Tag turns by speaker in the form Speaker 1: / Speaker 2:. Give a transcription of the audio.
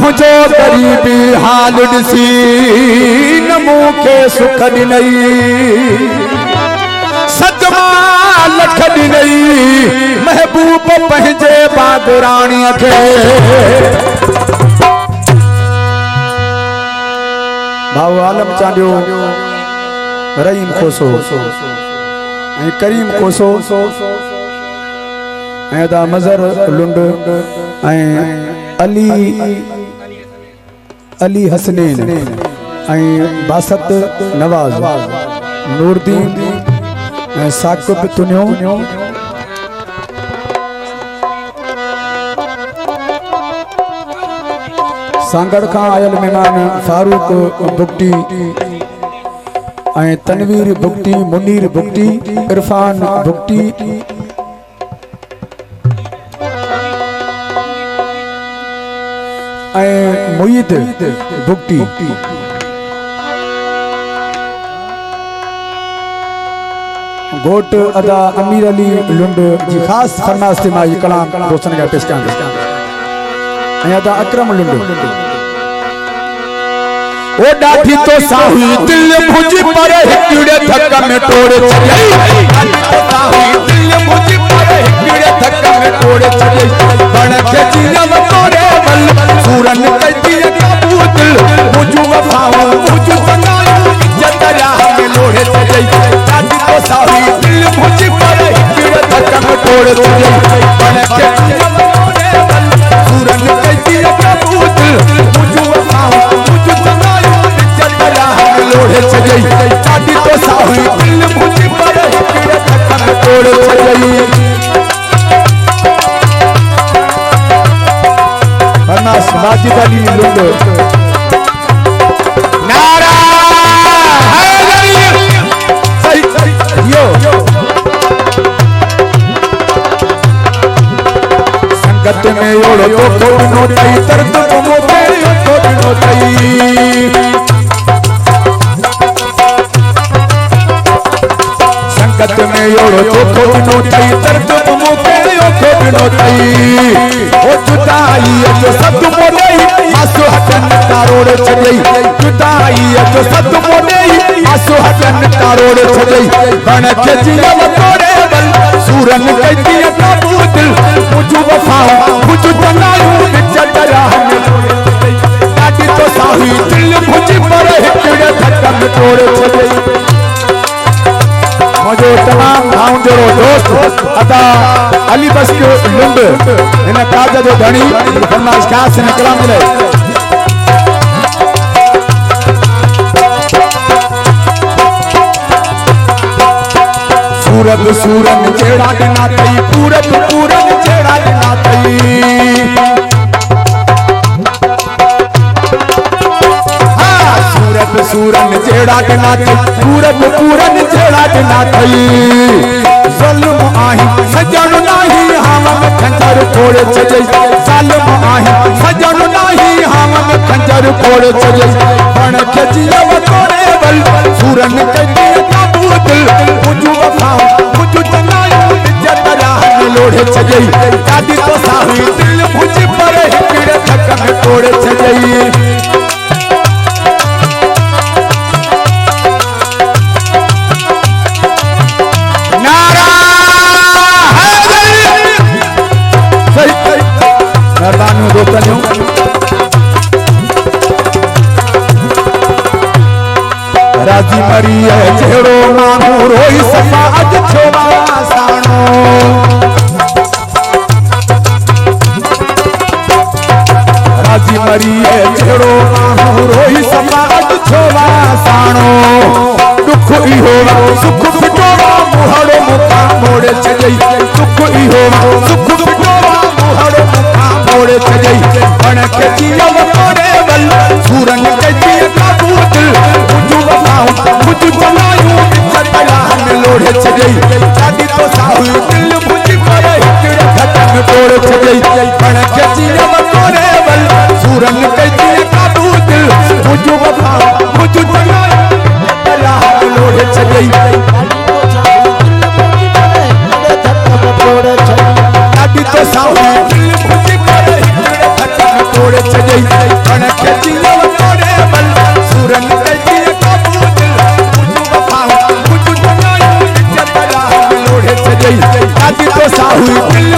Speaker 1: मुझो गरीबी हाल ॾिसी न मूंखे सुख ॾिनई सदमा लख ॾिनई महबूब पंहिंजे बाग़राणीअ खे भाऊ आलम चांडियो रहीम खोसो ऐं करीम खोसो ऐं दा मज़र लुंड ऐं अली हसनैन ऐं बासत नवाज नूरदीन ऐं साकिब तुनियो सांगड़ खां आयल मेहमान फारूक बुगटी ऐं तनवीर बुगटी मुनीर बुगटी इरफान बुगटी ऐं मुईद बुगटी गोट अदा अमीर अली लुंड जी खास फरमाइश ते मां कलाम दोस्तन खे पेश कयां ऐं अदा अकरम लुंड ओ डाठी तो साही दिल मुझ पर हिकड़े धक्का में तोड़ चली डाठी तो साही दिल मुझ पर हिकड़े धक्का में तोड़ चली बण के जीवन तोड़े बल सूरन कहती है काबू दिल मुझ वफाओं मुझ बनाऊं इज्जत राह में लोड़े चली डाठी तो साही दिल मुझ पर हिकड़े धक्का में तोड़ चली बण के जीवन तोड़े बल सूरन कहती है काबू दिल मुझ वफाओं मुझ लोड़े चली चाटी तो साही दिल मुझ पर हिकड़े धक्का में तोड़ चली फरमाइश माजिद अली लुंड नारा हैदरी सही यो संगत में ओड़ो तो कोनो तई दर्द को तेरी कोनो तई संगत में योड़ो तो खोनो तई दर्द मुके यो खोनो तई ओ जुदाई जो सद मोडई आंसू हटन तारोड़ चली जुदाई जो सद मोडई आंसू हटन तारोड़ चली बण के जीवन तोड़े बल सूरन कहती है काबू दिल मुझ वफाओं मुझ बनाऊं इज्जत राह में डाटी तो साही दिल मुझ पर हिकड़े धक्का में तोड़ चली मुझे तमाम भाव जोड़ो दोस्त अदा अली बस्ती लुंड इन काज जो धनी फरमाइश खास ने कलाम मिले सूरत सूरन जेड़ा ना तई पूरब पूरन जेड़ा ना तई सूरत सूरन जेड़ा ना तई पूरब पूरन जेड़ा ना तई ज़ुल्म आही सजन नाही हम में खंजर कोड़ चले ज़ालिम आही सजन नाही हम में खंजर कोड़ चले बण के जीव तोड़े बल सूरन कहती है काबू दिल मुझ वफाओं मुझ बनाऊं इज्जत राह में लोड़े चले डाटी तो साही दिल मुझ पर हिकड़े धक्का में तोड़ चले राजी मरी है जेड़ो मानू रोई सफा अज छोवा साणो राजी मरी है जेड़ो मानू रोई सफा अज छोवा साणो दुख इहो सुख फिटोवा मुहड़ो मुका मोड़े चली दुख इहो सुख फिटोवा मुहड़ो मुका मोड़े चली बण के जीव तोड़े बल सूरन कहती है काबू दिल मुझ वफाओं मुझ बनाऊं इज्जत राह में लोड़े चली डाटी तो साही दिल मुझ पर हिकड़े धक्का में तोड़ चली बण के जीव तोड़े बल सूरन कहती है काबू दिल मुझ वफाओं मुझ बनाऊं इज्जत राह में लोड़े चली डाटी तो साही दिल मुझ पर हिकड़े धक्का में तोड़े चले कण के जियो तोड़े बल सूरन के जिए काबू दिल मुझ वफा मुझ दुनिया इज्जत ला लोड़े चले आदि तो साहुई दिल